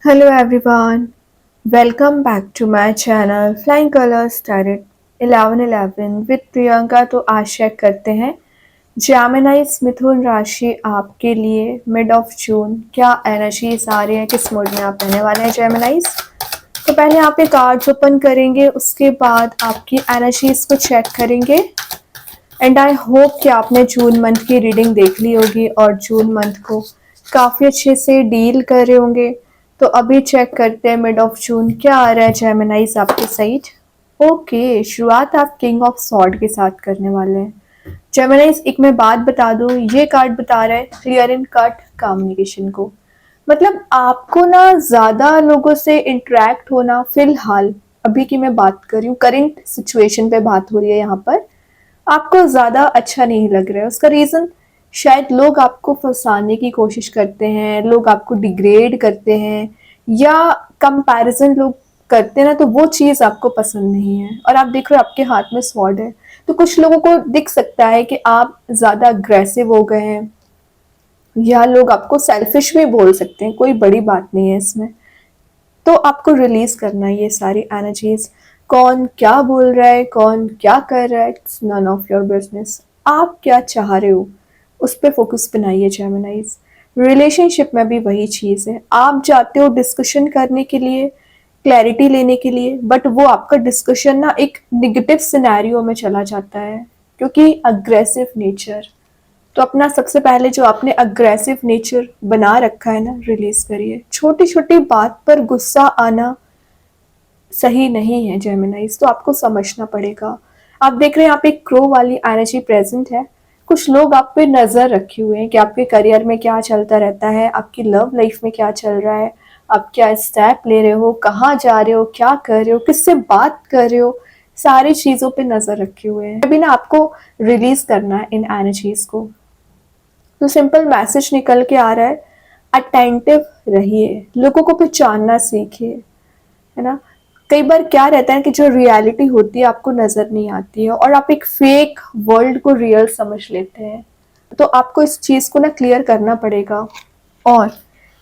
Hello everyone, welcome back to my channel Flying Colors Tarot 1111 with Priyanka। तो आज check करते हैं जेमिनाइज मिथुन राशि आपके लिए मिड ऑफ जून क्या एनर्जीज आ रही है, किस मूड में आप रहने वाले हैं जेमिनाइज। तो पहले आप ये कार्ड्स ओपन करेंगे, उसके बाद आपकी एनर्जीज को चेक करेंगे एंड आई होप कि आपने जून मंथ की रीडिंग देख ली होगी और जून मंथ को काफ़ी अच्छे से डील कर रहे होंगे। तो अभी चेक करते हैं मिड ऑफ जून क्या आ रहा है जेमिनाइज आपके साइड। ओके, शुरुआत आप किंग ऑफ सॉर्ड के साथ करने वाले हैं जेमिनाइज। एक मैं बात बता दूं, ये कार्ड बता रहा है क्लियर एंड कट कम्युनिकेशन को। मतलब आपको ना ज़्यादा लोगों से इंटरेक्ट होना, फिलहाल अभी की मैं बात कर रही हूँ, करेंट सिचुएशन पे बात हो रही है यहाँ पर, आपको ज़्यादा अच्छा नहीं लग रहा है। उसका रीज़न शायद लोग आपको फंसाने की कोशिश करते हैं, लोग आपको डिग्रेड करते हैं या कंपैरिजन लोग करते हैं ना, तो वो चीज़ आपको पसंद नहीं है। और आप देख रहे हो आपके हाथ में स्वॉर्ड है, तो कुछ लोगों को दिख सकता है कि आप ज़्यादा अग्रेसिव हो गए हैं या लोग आपको सेल्फिश भी बोल सकते हैं, कोई बड़ी बात नहीं है इसमें। तो आपको रिलीज करना है ये सारी एनर्जीज। कौन क्या बोल रहा है, कौन क्या कर रहा है, it's none of your business. आप क्या चाह रहे हो उस पर फोकस बनाइए जेमिनाइज। रिलेशनशिप में भी वही चीज़ है, आप जाते हो डिस्कशन करने के लिए, क्लैरिटी लेने के लिए, बट वो आपका डिस्कशन ना एक निगेटिव सिनेरियो में चला जाता है क्योंकि अग्रेसिव नेचर। तो अपना सबसे पहले जो आपने अग्रेसिव नेचर बना रखा है ना, रिलीज करिए। छोटी छोटी बात पर गुस्सा आना सही नहीं है जेमिनाइज, तो आपको समझना पड़ेगा। आप देख रहे हैं यहाँ पे क्रो वाली एनर्जी प्रेजेंट है। कुछ लोग आप पे नजर रखे हुए हैं कि आपके करियर में क्या चलता रहता है, आपकी लव लाइफ में क्या चल रहा है, आप क्या स्टेप ले रहे हो, कहाँ जा रहे हो, क्या कर रहे हो, किससे बात कर रहे हो, सारी चीजों पे नजर रखे हुए हैं। अभी ना आपको रिलीज करना है इन एनर्जीज को। तो सिंपल मैसेज निकल के आ रहा है, अटेंटिव रहिए, लोगों को पहचानना सीखिए, है ना। कई बार क्या रहता है कि जो रियलिटी होती है आपको नजर नहीं आती है और आप एक फेक वर्ल्ड को रियल समझ लेते हैं। तो आपको इस चीज को ना क्लियर करना पड़ेगा। और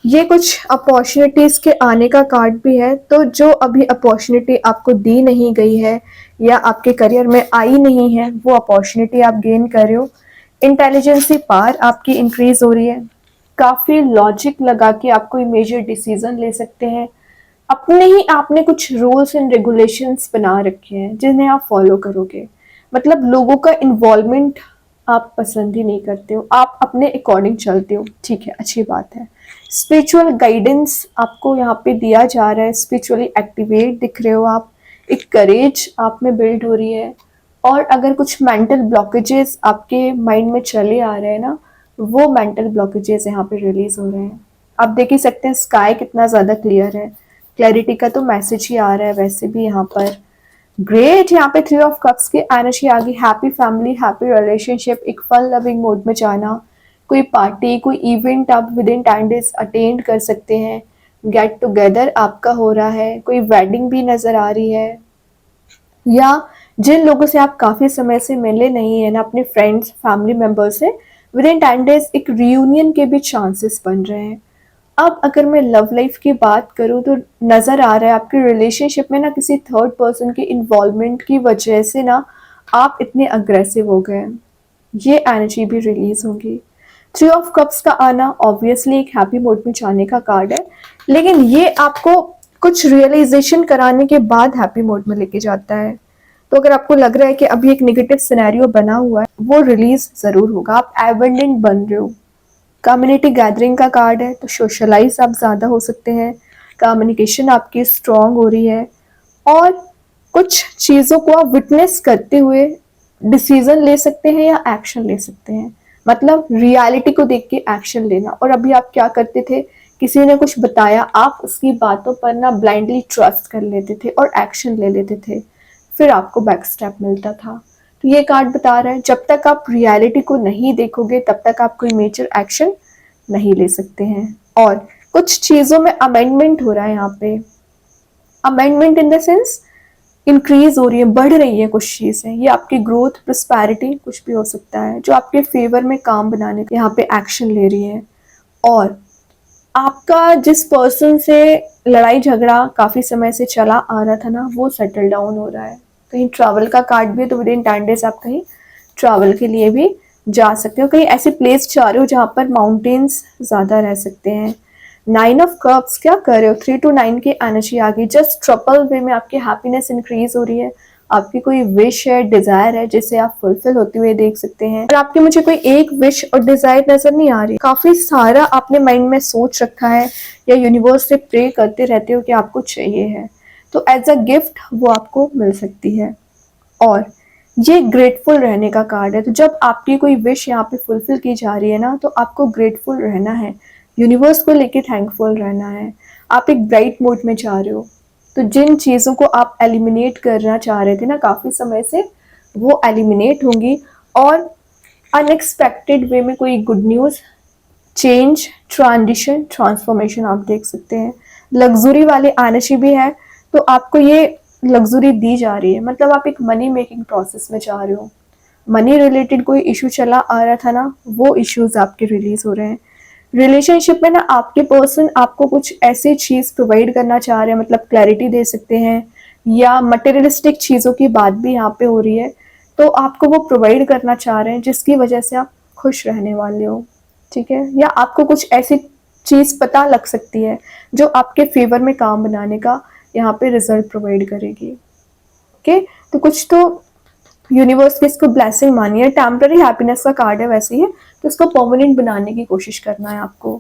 ये कुछ अपॉर्चुनिटीज के आने का कार्ड भी है, तो जो अभी अपॉर्चुनिटी आपको दी नहीं गई है या आपके करियर में आई नहीं है, वो अपॉर्चुनिटी आप गेन कर रहे हो। इंटेलिजेंसी पार आपकी इंक्रीज हो रही है, काफी लॉजिक लगा के आप कोई मेजर डिसीजन ले सकते हैं। अपने ही आपने कुछ रूल्स एंड रेगुलेशंस बना रखे हैं जिन्हें आप फॉलो करोगे। मतलब लोगों का इन्वॉल्वमेंट आप पसंद ही नहीं करते हो, आप अपने अकॉर्डिंग चलते हो, ठीक है, अच्छी बात है। स्पिरिचुअल गाइडेंस आपको यहाँ पे दिया जा रहा है, स्पिरिचुअली एक्टिवेट दिख रहे हो आप, एक करेज आप में बिल्ड हो रही है। और अगर कुछ मेंटल ब्लॉकेजेस आपके माइंड में चले आ रहे हैं ना, वो मेंटल ब्लॉकेजेस यहाँ पे रिलीज हो रहे हैं। आप देख ही सकते हैं स्काई कितना ज़्यादा क्लियर है, क्लैरिटी का तो मैसेज ही आ रहा है वैसे भी यहाँ पर। ग्रेट, यहाँ पे 3 ऑफ कप्स की एनर्जी आ गई। हैप्पी फैमिली, हैप्पी रिलेशनशिप, एक फन लविंग मोड में जाना, कोई पार्टी, कोई इवेंट आप विद इन 10 days अटेंड कर सकते हैं। गेट टुगेदर आपका हो रहा है, कोई वेडिंग भी नजर आ रही है, या जिन लोगों से आप काफी समय से मिले नहीं है ना, अपने फ्रेंड्स फैमिली मेंबर से, विद इन 10 days एक रियूनियन के भी चांसेस बन रहे हैं। अब अगर मैं लव लाइफ की बात करूँ तो नज़र आ रहा है आपके रिलेशनशिप में ना किसी थर्ड पर्सन के इन्वॉल्वमेंट की वजह से ना आप इतने अग्रेसिव हो गए हैं, ये एनर्जी भी रिलीज होगी। 3 ऑफ कप्स का आना ऑब्वियसली एक हैप्पी मूड में जाने का कार्ड है, लेकिन ये आपको कुछ रियलाइजेशन कराने के बाद हैप्पी मूड में लेके जाता है। तो अगर आपको लग रहा है कि अभी एक नेगेटिव सिनेरियो बना हुआ है, वो रिलीज जरूर होगा। आप एबंडेंट बन रहे हो। कम्युनिटी गैदरिंग का कार्ड है, तो सोशलाइज आप ज़्यादा हो सकते हैं, कम्युनिकेशन आपकी स्ट्रांग हो रही है और कुछ चीज़ों को आप विटनेस करते हुए डिसीजन ले सकते हैं या एक्शन ले सकते हैं। मतलब रियलिटी को देख के एक्शन लेना। और अभी आप क्या करते थे, किसी ने कुछ बताया, आप उसकी बातों पर ना ब्लाइंडली ट्रस्ट कर लेते थे और एक्शन ले लेते थे, फिर आपको बैक स्टेप मिलता था। तो ये कार्ड बता रहा है जब तक आप रियलिटी को नहीं देखोगे तब तक आप कोई मेजर एक्शन नहीं ले सकते हैं। और कुछ चीज़ों में अमेंडमेंट हो रहा है यहाँ पे, amendment in the sense increase हो रही है, बढ़ रही है कुछ चीज़ें। ये आपकी ग्रोथ, प्रॉस्पेरिटी कुछ भी हो सकता है जो आपके फेवर में काम बनाने के यहाँ पे एक्शन ले रही है। और आपका जिस पर्सन से लड़ाई झगड़ा काफ़ी समय से चला आ रहा था ना, वो सेटल डाउन हो रहा है। कहीं ट्रैवल का कार्ड भी है, तो विद इन 10 डेज आप कहीं ट्रैवल के लिए भी जा सकते हो। कहीं ऐसी प्लेस जा रहे हो जहाँ पर माउंटेन्स ज़्यादा रह सकते हैं। 9 ऑफ कप्स क्या कर रहे हो, 3 to 9 की एनर्जी आ गई। जस्ट ट्रिपल वे में आपकी हैप्पीनेस इंक्रीज हो रही है। आपकी कोई विश है, डिजायर है, जिसे आप फुलफिल होते हुए देख सकते हैं। और आपकी मुझे कोई एक विश और डिजायर नजर नहीं आ रही, काफी सारा आपने माइंड में सोच रखा है या यूनिवर्स से प्रे करते रहते हो कि आपको चाहिए है, तो एज अ गिफ्ट वो आपको मिल सकती है। और ये ग्रेटफुल रहने का कार्ड है। तो जब आपकी कोई विश यहाँ पे फुलफिल की जा रही है ना, तो आपको ग्रेटफुल रहना है, यूनिवर्स को लेके थैंकफुल रहना है। आप एक ब्राइट मूड में जा रहे हो, तो जिन चीज़ों को आप एलिमिनेट करना चाह रहे थे ना काफ़ी समय से, वो एलिमिनेट होंगी। और अनएक्सपेक्टेड वे में कोई good news, change, transition, transformation आप देख सकते हैं। लग्जरी वाली एनर्जी भी है, तो आपको ये लग्जरी दी जा रही है, मतलब आप एक मनी मेकिंग प्रोसेस में जा रहे हो। मनी रिलेटेड कोई इशू चला आ रहा था ना, वो इश्यूज आपके रिलीज हो रहे हैं। रिलेशनशिप में ना आपके पर्सन आपको कुछ ऐसी चीज़ प्रोवाइड करना चाह रहे हैं, मतलब क्लैरिटी दे सकते हैं, या मटेरियलिस्टिक चीज़ों की बात भी यहाँ पे हो रही है, तो आपको वो प्रोवाइड करना चाह रहे हैं जिसकी वजह से आप खुश रहने वाले हो। ठीक है, या आपको कुछ ऐसी चीज़ पता लग सकती है जो आपके फेवर में काम बनाने का यहाँ पे रिजल्ट प्रोवाइड करेगी। ओके, तो कुछ तो यूनिवर्स की इसको ब्लेसिंग मानिए। टेम्पररी हैप्पीनेस का कार्ड है वैसे ही, तो इसको परमानेंट बनाने की कोशिश करना है आपको।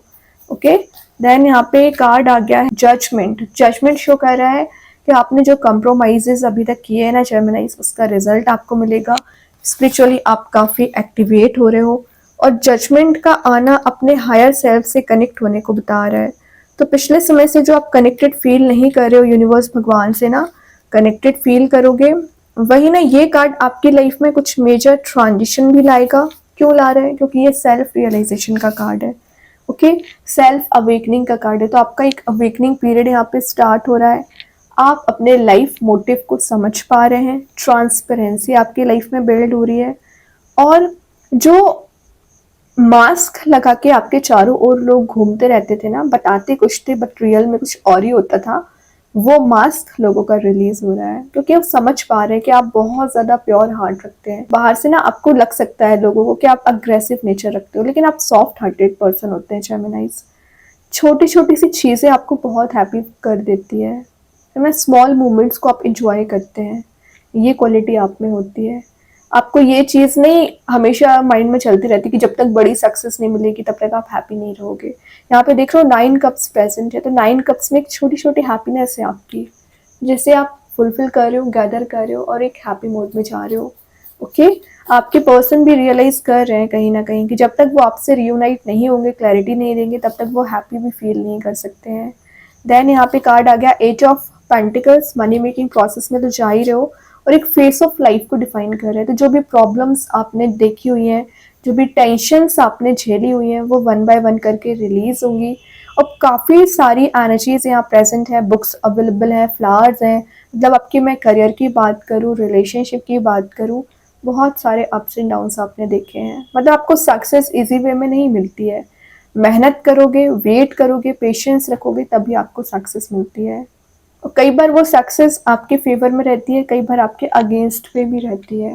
ओके, देन यहाँ पे कार्ड आ गया है जजमेंट। जजमेंट शो कर रहा है कि आपने जो कंप्रोमाइजेस अभी तक किए हैं ना जेमिनाइज, उसका रिजल्ट आपको मिलेगा। स्पिरिचुअली आप काफ़ी एक्टिवेट हो रहे हो, और जजमेंट का आना अपने हायर सेल्फ से कनेक्ट होने को बता रहा है। तो पिछले समय से जो आप कनेक्टेड फील नहीं कर रहे हो यूनिवर्स भगवान से ना, कनेक्टेड फील करोगे। वही ना, ये कार्ड आपकी लाइफ में कुछ मेजर ट्रांजिशन भी लाएगा। क्यों ला रहे हैं, क्योंकि ये सेल्फ रियलाइजेशन का कार्ड है। ओके, सेल्फ अवेकनिंग का कार्ड है, तो आपका एक अवेकनिंग पीरियड यहाँ पे स्टार्ट हो रहा है। आप अपने लाइफ मोटिव को समझ पा रहे हैं, ट्रांसपेरेंसी आपकी लाइफ में बिल्ड हो रही है। और जो मास्क लगा के आपके चारों ओर लोग घूमते रहते थे ना, बताते कुछ थे बट रियल में कुछ और ही होता था, वो मास्क लोगों का रिलीज हो रहा है, क्योंकि अब समझ पा रहे हैं कि आप बहुत ज्यादा प्योर हार्ट रखते हैं। बाहर से ना आपको लग सकता है लोगों को कि आप अग्रेसिव नेचर रखते हो, लेकिन आप सॉफ्ट हार्टेड पर्सन होते हैं जेमिनाइज। छोटी छोटी सी चीजें आपको बहुत हैप्पी कर देती है, तो मैं स्मॉल मोमेंट्स को आप इंजॉय करते हैं, ये क्वालिटी आप में होती है। आपको ये चीज़ नहीं हमेशा माइंड में चलती रहती कि जब तक बड़ी सक्सेस नहीं मिलेगी तब तक आप हैप्पी नहीं रहोगे। यहाँ पे देख रहे हो 9 कप्स प्रेजेंट है, तो 9 कप्स में एक छोटी छोटी हैप्पीनेस है आपकी, जिसे आप फुलफिल कर रहे हो, गैदर कर रहे हो, और एक हैप्पी मोड में जा रहे हो। ओके, आपके पर्सन भी रियलाइज कर रहे हैं कहीं ना कहीं कि जब तक वो आपसे रियूनाइट नहीं होंगे, क्लैरिटी नहीं देंगे, तब तक वो हैप्पी भी फील नहीं कर सकते हैं। देन यहाँ पे कार्ड आ गया age of pentacles. Money making process में तो जा ही रहे हो, और एक फेस ऑफ लाइफ को डिफाइन कर रहे हैं। तो जो भी प्रॉब्लम्स आपने देखी हुई हैं, जो भी टेंशन्स आपने झेली हुई हैं, वो वन बाय वन करके रिलीज होंगी। और काफ़ी सारी एनर्जीज यहाँ प्रेजेंट है, बुक्स अवेलेबल हैं, फ्लावर्स हैं, मतलब आपकी मैं करियर की बात करूँ, रिलेशनशिप की बात करूँ, बहुत सारे अप्स एंड डाउन्स आपने देखे हैं। मतलब आपको सक्सेस इजी वे में नहीं मिलती है, मेहनत करोगे, वेट करोगे, पेशेंस रखोगे, तभी आपको सक्सेस मिलती है। और कई बार वो सक्सेस आपके फेवर में रहती है, कई बार आपके अगेंस्ट पे भी रहती है।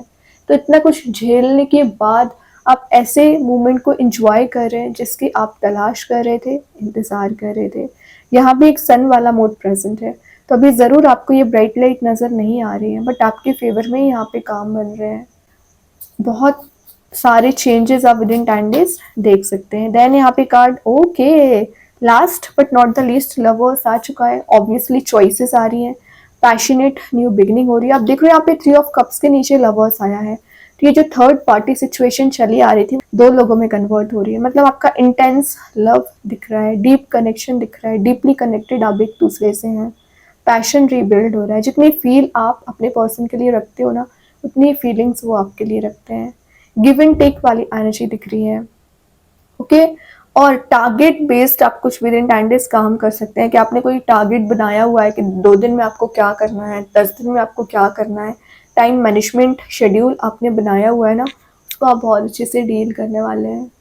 तो इतना कुछ झेलने के बाद आप ऐसे मोमेंट को एंजॉय कर रहे हैं जिसकी आप तलाश कर रहे थे, इंतज़ार कर रहे थे। यहाँ भी एक सन वाला मोड प्रेजेंट है, तो अभी ज़रूर आपको ये ब्राइट लाइट नज़र नहीं आ रही है, बट आपके फेवर में ही यहाँ पे काम बन रहे हैं। बहुत सारे चेंजेस आप विद इन 10 डेज देख सकते हैं। देन यहाँ पे card okay, last but not the least, lovers आ चुका है। ऑब्वियसली चॉइसेस आ रही हैं, पैशनेट न्यू बिगनिंग हो रही है। आप देख रहे हो यहाँ पे 3 ऑफ कप्स के नीचे लवर्स आया है, तो ये जो थर्ड पार्टी सिचुएशन चली आ रही थी, 2 लोगों में कन्वर्ट हो रही है। मतलब आपका इंटेंस लव दिख रहा है, डीप कनेक्शन दिख रहा है, डीपली कनेक्टेड आप एक दूसरे से हैं। पैशन रीबिल्ड हो रहा है, जितनी फील आप अपने पर्सन के लिए रखते हो ना, उतनी फीलिंग्स वो आपके लिए रखते हैं। गिव एंड टेक वाली एनर्जी दिख रही है। ओके, और टारगेट बेस्ड आप कुछ विद इन 10 डेज काम कर सकते हैं कि आपने कोई टारगेट बनाया हुआ है कि 2 दिन में आपको क्या करना है, 10 दिन में आपको क्या करना है। टाइम मैनेजमेंट शेड्यूल आपने बनाया हुआ है ना, उसको आप बहुत अच्छे से डील करने वाले हैं।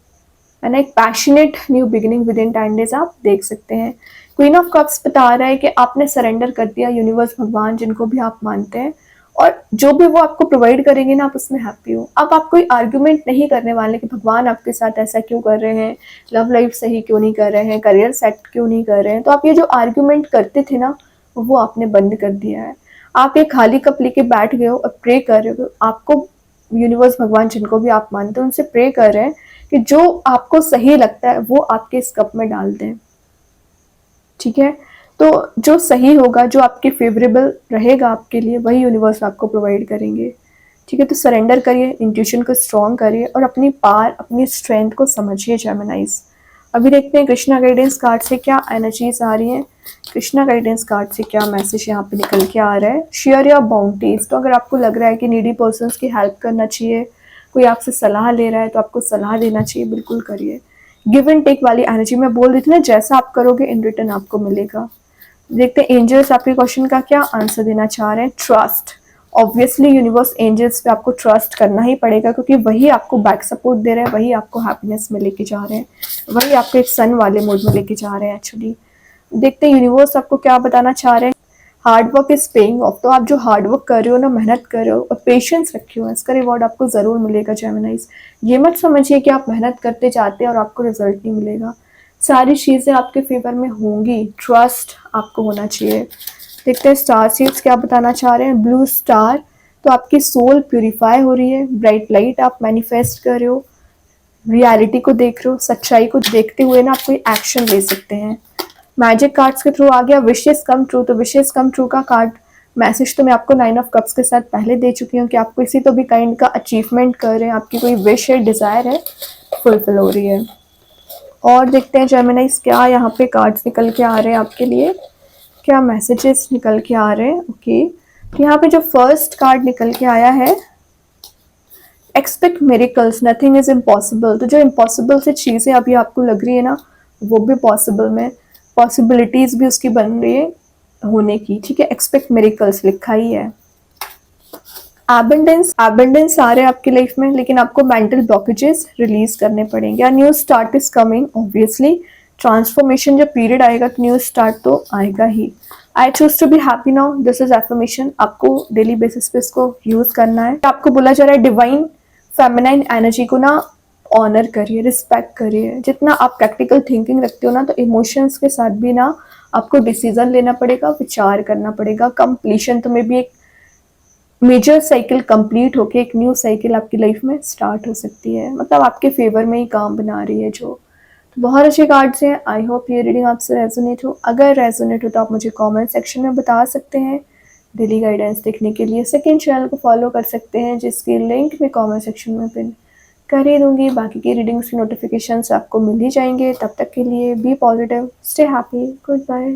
एंड एक passionate new beginning with in 10 days आप देख सकते हैं। क्वीन ऑफ कप्स बता रहा है कि आपने सरेंडर कर दिया यूनिवर्स, भगवान, जिनको भी आप मानते हैं, और जो भी वो आपको प्रोवाइड करेंगे ना, आप उसमें हैप्पी हो। अब आप कोई आर्ग्यूमेंट नहीं करने वाले कि भगवान आपके साथ ऐसा क्यों कर रहे हैं, लव लाइफ सही क्यों नहीं कर रहे हैं, करियर सेट क्यों नहीं कर रहे हैं। तो आप ये जो आर्ग्यूमेंट करते थे ना, वो आपने बंद कर दिया है। आप एक खाली कप लेके बैठ गए हो और प्रे कर रहे हो। आपको यूनिवर्स, भगवान, जिनको भी आप मानते हो, उनसे प्रे कर रहे हैं कि जो आपको सही लगता है वो आपके इस कप में डाल दें। ठीक है, तो जो सही होगा, जो आपके फेवरेबल रहेगा आपके लिए, वही यूनिवर्स आपको प्रोवाइड करेंगे। ठीक है, तो सरेंडर करिए, इंट्यूशन को स्ट्रॉन्ग करिए और अपनी पावर, अपनी स्ट्रेंथ को समझिए जेमिनाइज। अभी देखते हैं कृष्णा गाइडेंस कार्ड से क्या एनर्जीज आ रही हैं। कृष्णा गाइडेंस कार्ड से क्या मैसेज यहाँ पे निकल के आ रहा है। Share your bounties. तो अगर आपको लग रहा है कि नीडी पर्सन्स की हेल्प करना चाहिए, कोई आपसे सलाह ले रहा है, तो आपको सलाह देना चाहिए, बिल्कुल करिए। गिव एंड टेक वाली एनर्जी मैं बोल रही थी ना, जैसा आप करोगे इन रिटर्न आपको मिलेगा। देखते हैं एंजल्स आपके क्वेश्चन का क्या आंसर देना चाह रहे हैं। ट्रस्ट। ऑब्वियसली यूनिवर्स, एंजल्स पे आपको ट्रस्ट करना ही पड़ेगा, क्योंकि वही आपको बैक सपोर्ट दे रहे हैं, वही आपको हैप्पीनेस में लेके जा रहे हैं, वही आपको एक सन वाले मोड में लेके जा रहे हैं एक्चुअली। देखते हैं यूनिवर्स आपको क्या बताना चाह रहे हैं। Hard work is paying off. तो आप जो हार्ड वर्क कर रहे हो ना, मेहनत कर रहे हो और पेशेंस रखे हो, इसका रिवॉर्ड आपको ज़रूर मिलेगा जेमिनाइज। ये मत समझिए कि आप मेहनत करते जाते हैं और आपको रिजल्ट नहीं मिलेगा। सारी चीज़ें आपके फेवर में होंगी, ट्रस्ट आपको होना चाहिए। देखते हैं स्टार सीड्स क्या बताना चाह रहे हैं। Blue star. तो आपकी सोल प्यूरिफाई हो रही है, ब्राइट लाइट आप मैनिफेस्ट कर रहे हो, रियलिटी को देख रहे हो, सच्चाई को देखते हुए ना आप कोई एक्शन ले सकते हैं। मैजिक कार्ड्स के थ्रू आ गया विशेस कम ट्रू। तो विशेस कम ट्रू का कार्ड मैसेज तो मैं आपको 9 ऑफ कप्स के साथ पहले दे चुकी हूँ कि आप किसी तो भी काइंड का अचीवमेंट कर रहे हैं, आपकी कोई विश है, डिज़ायर है, फुलफिल हो रही है। और देखते हैं जेमिनाइज क्या यहाँ पे कार्ड्स निकल के आ रहे हैं आपके लिए, क्या मैसेजेस निकल के आ रहे हैं। ओके, तो यहाँ पे जो फर्स्ट कार्ड निकल के आया है, expect miracles, nothing is impossible. तो जो इम्पॉसिबल से चीज़ें अभी आपको लग रही है ना, वो भी पॉसिबल में, पॉसिबिलिटीज़ भी उसकी बन रही है होने की। ठीक है, एक्सपेक्ट मिरेकल्स लिखा ही है। एबंडेंस आ रहे हैं आपकी लाइफ में, लेकिन आपको मेंटल ब्लॉकेजेस रिलीज करने पड़ेंगे। New start is coming obviously. Transformation जब पीरियड आएगा तो न्यू स्टार्ट तो आएगा ही। I choose to be happy now, this is affirmation. आपको डेली बेसिस पे इसको यूज करना है। आपको बोला जा रहा है डिवाइन फेमिनाइन एनर्जी को ना ऑनर करिए, रिस्पेक्ट करिए। जितना आप प्रैक्टिकल थिंकिंग रखते हो ना, तो इमोशंस के साथ भी ना आपको डिसीजन लेना पड़ेगा, विचार करना पड़ेगा। कंप्लीशन तो मे भी एक मेजर साइकिल कंप्लीट होके एक न्यू साइकिल आपकी लाइफ में स्टार्ट हो सकती है, मतलब आपके फेवर में ही काम बना रही है जो। तो बहुत अच्छे कार्ड्स हैं। आई होप ये रीडिंग आपसे रेजोनेट हो। अगर रेजोनेट हो तो आप मुझे कमेंट सेक्शन में बता सकते हैं। डेली गाइडेंस देखने के लिए सेकंड चैनल को फॉलो कर सकते हैं, जिसकी लिंक मैं कमेंट सेक्शन में पिन कर ही दूंगी। बाकी की रीडिंग्स की नोटिफिकेशंस आपको मिल ही जाएंगे। तब तक के लिए be positive, stay happy, good bye.